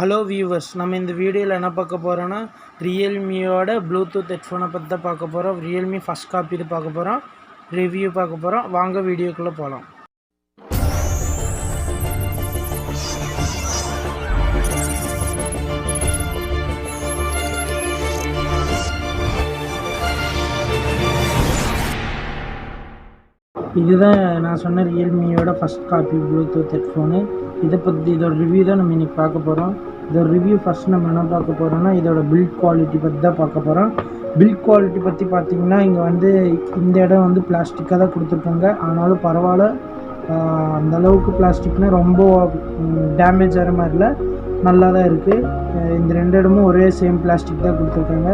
Hello viewers, நம்ம இந்த வீடியோவில் என்ன பார்க்க போகிறோன்னா ரியல்மியோட ப்ளூடூத் ஹெட்ஃபோனை பற்றி தான் பார்க்க போகிறோம். ரியல்மி ஃபஸ்ட் காப்பி இது பார்க்க போகிறோம், ரிவ்யூ பார்க்க போகிறோம். வாங்க வீடியோக்குள்ளே போகலாம். இதுதான் நான் சொன்ன ரியல்மியோட ஃபஸ்ட் காப்பி ப்ளூடூத் ஹெட்ஃபோனு. இதோட ரிவ்யூ தான் நம்ம இன்றைக்கி பார்க்க போகிறோம். இதோட ரிவ்யூ ஃபஸ்ட் நம்ம என்ன பார்க்க போகிறோம்னா இதோட பில்ட் குவாலிட்டி பற்றி தான் பார்க்க போகிறோம். பில்ட் குவாலிட்டி பற்றி பார்த்திங்கன்னா இங்கே இந்த இடம் பிளாஸ்டிக்காக தான் கொடுத்துருக்காங்க. ஆனாலும் பரவாயில்ல, அந்தளவுக்கு பிளாஸ்டிக்னால் ரொம்ப டேமேஜ் ஆகிற மாதிரி இல்லை, நல்லா தான் இருக்குது. இந்த ரெண்டு இடமும் ஒரே சேம் பிளாஸ்டிக் தான் கொடுத்துருக்காங்க.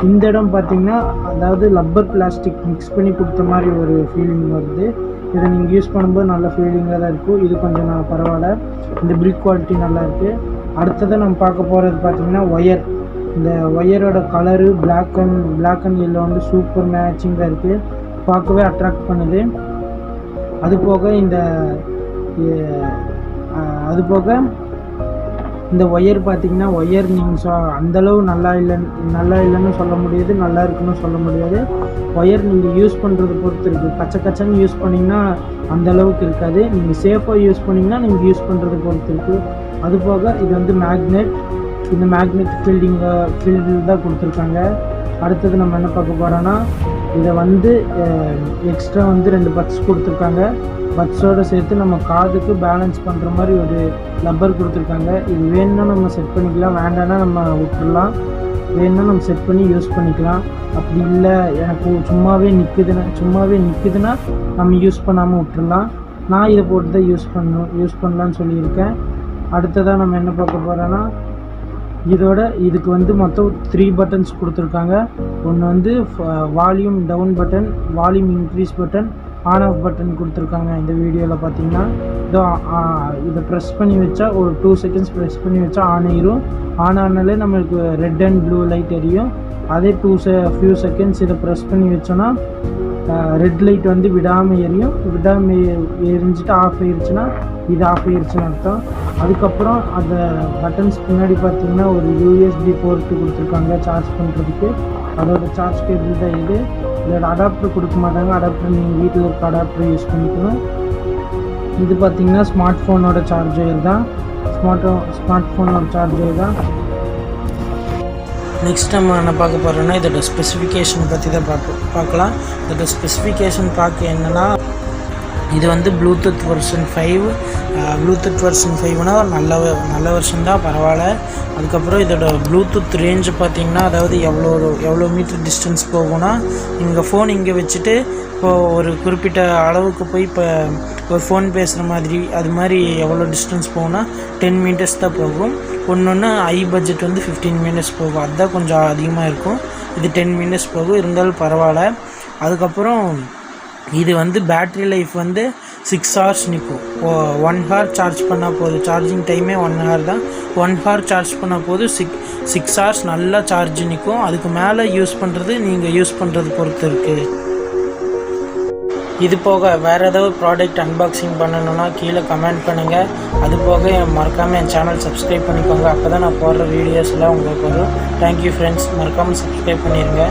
இந்த இடம் பார்த்திங்கன்னா அதாவது லப்பர் பிளாஸ்டிக் மிக்ஸ் பண்ணி கொடுத்த மாதிரி ஒரு ஃபீலிங் வருது. இதை நீங்கள் யூஸ் பண்ணும்போது நல்ல ஃபீலிங்காக தான் இருக்கும். இது கொஞ்சம் பரவாயில்ல, இந்த பில்ட் குவாலிட்டி நல்லா இருக்குது. அடுத்ததை நம்ம பார்க்க போகிறது பார்த்திங்கன்னா ஒயர். இந்த ஒயரோட colour black and yellow super மேட்சிங்காக இருக்குது, பார்க்கவே அட்ராக்ட் பண்ணுது. அதுபோக இந்த ஒயர் பார்த்திங்கன்னா ஒயர் நீங்கள் அந்தளவு நல்லா இல்லைன்னு சொல்ல முடியாது, நல்லா இருக்குன்னு சொல்ல முடியாது. ஒயர் நீங்கள் யூஸ் பண்ணுறது பொறுத்து இருக்குது. கச்சன்னு யூஸ் பண்ணிங்கன்னா அந்தளவுக்கு இருக்காது. நீங்கள் சேஃபாக யூஸ் பண்ணிங்கன்னா நீங்கள் யூஸ் பண்ணுறது பொறுத்து இருக்குது. அதுபோக இது மேக்னெட், இந்த மேக்னெட் ஃபீல்டு தான் கொடுத்துருக்காங்க. அடுத்தது நம்ம என்ன பார்க்க போகிறோன்னா இதை எக்ஸ்ட்ரா 2 பட்ஸ் கொடுத்துருக்காங்க. பட்ஸோடு சேர்த்து நம்ம காதுக்கு பேலன்ஸ் பண்ணுற மாதிரி ஒரு லப்பர் கொடுத்துருக்காங்க. இது வேணும்னா நம்ம செட் பண்ணிக்கலாம், வேண்டாம்னா நம்ம விட்டுடலாம். வேணும்னா நம்ம செட் பண்ணி யூஸ் பண்ணிக்கலாம். அப்படி இல்லை எனக்கு சும்மாவே நிற்குதுன்னா நம்ம யூஸ் பண்ணாமல் விட்டுடலாம். நான் இதை போட்டு தான் யூஸ் பண்ணலான்னு சொல்லியிருக்கேன். அடுத்ததாக நம்ம என்ன பார்க்க போகிறோன்னா இதுக்கு மொத்தம் 3 பட்டன்ஸ் கொடுத்துருக்காங்க. ஒன்று volume down button, volume increase button, on off button கொடுத்துருக்காங்க. இந்த வீடியோவில் பார்த்தீங்கன்னா இதை ப்ரெஸ் பண்ணி வச்சா ஒரு 2 செகண்ட்ஸ் ப்ரெஸ் பண்ணி வச்சா ஆன் ஆயிரும். ஆன் ஆனாலே நம்மளுக்கு ரெட் அண்ட் ப்ளூ லைட் எரியும். அதே ஃபியூ செகண்ட்ஸ் இதை ப்ரெஸ் பண்ணி வச்சோன்னா ரெட் லைட் விடாமல் எரிஞ்சிட்டு ஆஃப் ஆயிடுச்சுன்னா இது ஆஃப் ஆயிடுச்சுன்னு அர்த்தம். அதுக்கப்புறம் அந்த பட்டன்ஸ் பின்னாடி பார்த்திங்கன்னா ஒரு யூஎஸ்பி போர்ட்டு கொடுத்துருக்காங்க சார்ஜ் பண்ணுறதுக்கு. அதோட சார்ஜ் கேபிள் தான் இது. இதோட அடாப்டர் கொடுக்க மாட்டாங்க. அடாப்டர் நீங்கள் வீட்டில் இருக்க அடாப்டர் யூஸ் பண்ணிக்கணும். இது பார்த்திங்கன்னா ஸ்மார்ட் ஃபோனோட சார்ஜர் தான். ஸ்மார்ட் ஃபோனோட சார்ஜர் தான். நெக்ஸ்ட் நம்ம என்ன பார்க்க போகிறோன்னா இதோட ஸ்பெசிஃபிகேஷன் பற்றி தான் பார்க்கலாம். இதோட ஸ்பெசிஃபிகேஷன் பார்க்க என்னென்னா இது ப்ளூடூத் வெர்ஷன் 5. ப்ளூடூத் வெர்ஷன் 5னா நல்ல வெர்ஷன் தான், பரவாயில்ல. அதுக்கப்புறம் இதோட ப்ளூடூத் ரேஞ்சு பார்த்திங்கன்னா அதாவது எவ்வளோ மீட்டர் டிஸ்டன்ஸ் போகும்னா நீங்கள் ஃபோன் இங்கே வச்சுட்டு இப்போது ஒரு குறிப்பிட்ட அளவுக்கு போய் இப்போ ஒரு ஃபோன் பேசுகிற அது மாதிரி எவ்வளோ டிஸ்டன்ஸ் போகும்னா 10 மீட்டர்ஸ் தான் போகும். ஒன்று ஹை பட்ஜெட் 15 மினிட்ஸ் போகும். அதுதான் கொஞ்சம் அதிகமாக இருக்கும். இது 10 மினிட்ஸ் போகும், இருந்தாலும் பரவாயில்ல. அதுக்கப்புறம் இது பேட்ரி லைஃப் 6 ஹவர்ஸ் நிற்கும். 1 ஹவர் சார்ஜ் பண்ணால் போதும். சார்ஜிங் டைமே 1 ஹவர் தான். 1 ஹவர் சார்ஜ் பண்ணால் போதும். 6 ஹவர்ஸ் நல்லா சார்ஜ் நிற்கும். அதுக்கு மேலே நீங்கள் யூஸ் பண்ணுறது பொறுத்து இருக்குது. இது போக வேறு ஏதாவது ப்ராடக்ட் அன்பாக்சிங் பண்ணணுன்னா கீழே கமெண்ட் பண்ணுங்கள். அது போக மறக்காமல் என் சேனல் சப்ஸ்கிரைப் பண்ணிக்கோங்க. அப்போ தான் நான் போடுற வீடியோஸ்லாம் உங்களுக்கு வரும். தேங்க்யூ ஃப்ரெண்ட்ஸ், மறக்காமல் சப்ஸ்கிரைப் பண்ணிடுங்க.